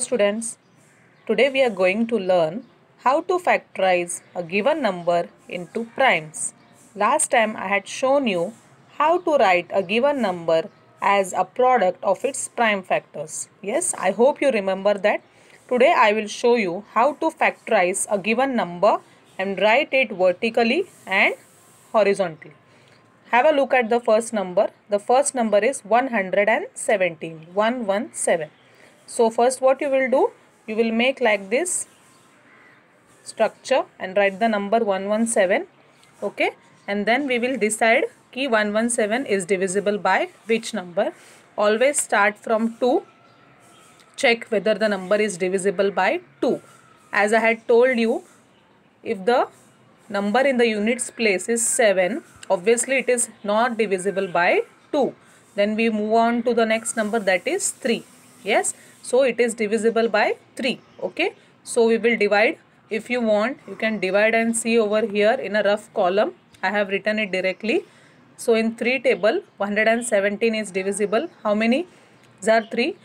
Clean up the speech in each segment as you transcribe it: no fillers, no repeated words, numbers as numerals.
Students, today we are going to learn how to factorize a given number into primes. Last time I had shown you how to write a given number as a product of its prime factors. Yes, I hope you remember that. Today I will show you how to factorize a given number and write it vertically and horizontally. Have a look at the first number. The first number is 117. 117. So first what you will do, you will make like this structure and write the number 117. Okay, and then we will decide ki 117 is divisible by which number. Always start from 2. Check whether the number is divisible by 2. As I had told you, if the number in the units place is 7, obviously it is not divisible by 2. Then we move on to the next number, that is 3. Yes, so it is divisible by 3. Okay, so we will divide. If you want, you can divide and see over here in a rough column. I have written it directly. So in 3 table, 117 is divisible. How many? These are 3.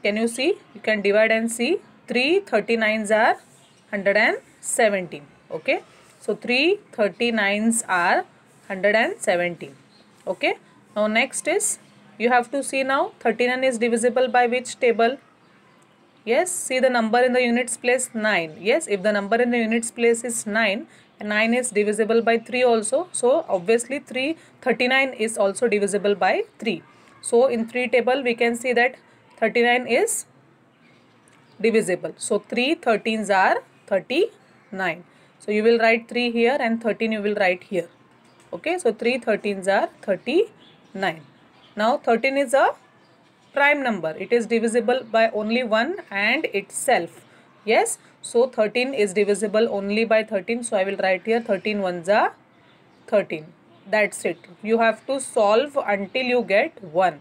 Can you see? You can divide and see. 3 39s are 117. Okay, so 3 39s are 117. Okay, now next is, you have to see now 39 is divisible by which table? Yes, see the number in the units place 9. Yes, if the number in the units place is 9 and 9 is divisible by 3 also, so obviously 39 is also divisible by 3. So in 3 table we can see that 39 is divisible. So 3 13s are 39. So you will write 3 here and 13 you will write here. Okay, so 3 13s are 39. Now 13 is a prime number. It is divisible by only 1 and itself. Yes, so 13 is divisible only by 13. So I will write here 13 ones are 13. That's it. You have to solve until you get 1.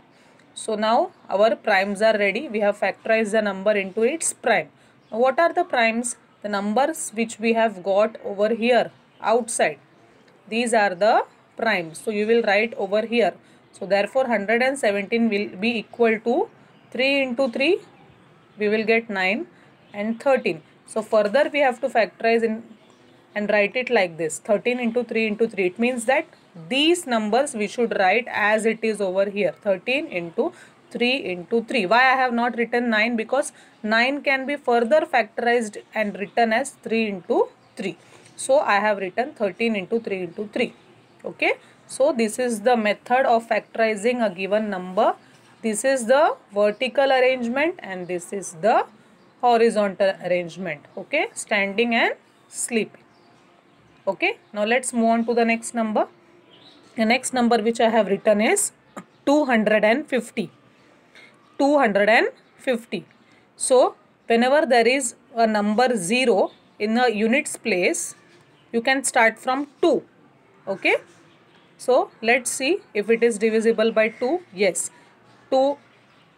So now our primes are ready. We have factorized the number into its prime. Now what are the primes? The numbers which we have got over here outside. These are the primes. So you will write over here. So therefore 117 will be equal to 3 into 3. We will get 9 and 13. So further we have to factorize in and write it like this. 13 into 3 into 3. It means that these numbers we should write as it is over here. 13 into 3 into 3. Why I have not written 9? Because 9 can be further factorized and written as 3 into 3. So I have written 13 into 3 into 3. Okay. So this is the method of factorizing a given number. This is the vertical arrangement and this is the horizontal arrangement. Okay. Standing and sleeping. Okay, now let's move on to the next number. The next number which I have written is 250. 250. So, whenever there is a number 0 in the units place, you can start from 2. Okay. So, let's see if it is divisible by 2. Yes. 2,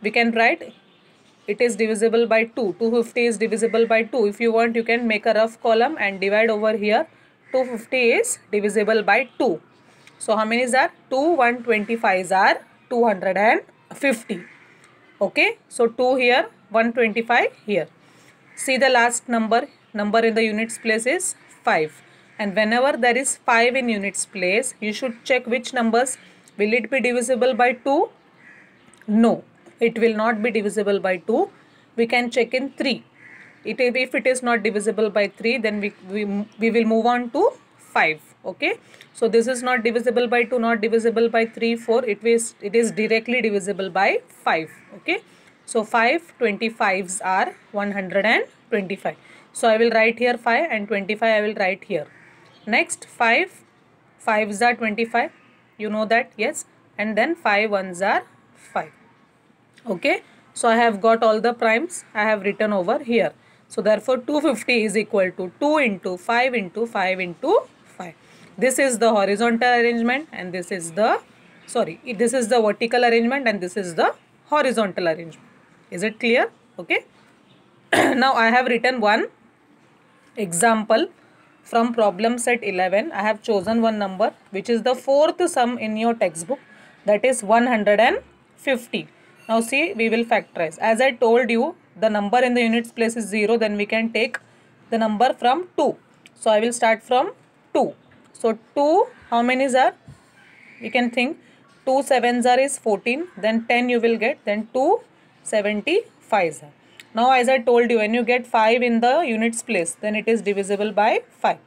we can write it is divisible by 2. 250 is divisible by 2. If you want, you can make a rough column and divide over here. 250 is divisible by 2. So how many are? 2 125s are 250. Okay. So 2 here, 125 here. See the last number in the units place is 5. And whenever there is 5 in units place, you should check which numbers. Will it be divisible by 2? No, it will not be divisible by 2. We can check in 3. If it is not divisible by 3, then we will move on to 5. Okay. So this is not divisible by 2, not divisible by 3, 4. It is directly divisible by 5. Okay. So 5 25s are 125. So I will write here 5 and 25 I will write here. Next 5 5s are 25. You know that, yes. And then 5 ones are 5. Okay. So I have got all the primes I have written over here. So therefore 250 is equal to 2 into 5 into 5 into 5. This is the horizontal arrangement and this is the vertical arrangement and this is the horizontal arrangement. Is it clear? Okay. Now I have written one example from problem set 11. I have chosen one number which is the fourth sum in your textbook, that is 150. Now see, we will factorize. As I told you, the number in the units place is 0, then we can take the number from 2. So I will start from 2. So 2, how many are? We can think 2 sevens are is 14, then 10 you will get, then 2 75s are. Now as I told you, when you get 5 in the units place, then it is divisible by 5.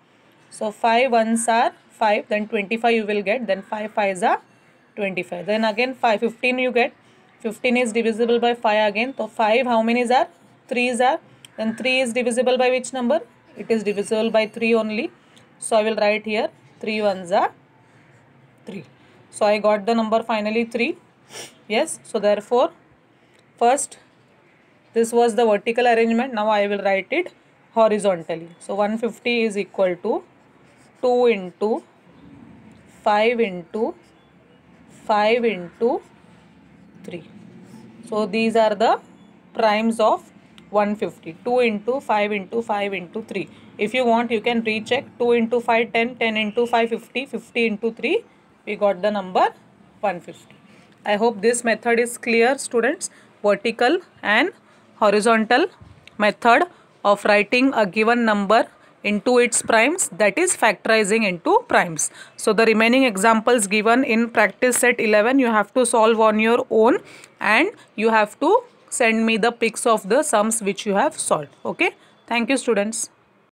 So 5 ones are 5, then 25 you will get, then 5 5s are 25. Then again 15 you get, 15 is divisible by 5 again. So 5 how many are? 3s are. Then 3 is divisible by which number? It is divisible by 3 only. So I will write here 3 ones are 3. So I got the number finally 3. Yes. So therefore first this was the vertical arrangement. Now I will write it horizontally. So 150 is equal to 2 into 5 into 5 into 3. So these are the primes of 150. 2 into 5 into 5 into 3. If you want, you can recheck. 2 into 5 10, 10 into 5 50, 50 into 3. We got the number 150. I hope this method is clear, students. Vertical and horizontal method of writing a given number into its primes, that is factorizing into primes. So the remaining examples given in practice set 11 you have to solve on your own, and you have to send me the pics of the sums which you have solved. Okay. Thank you, students.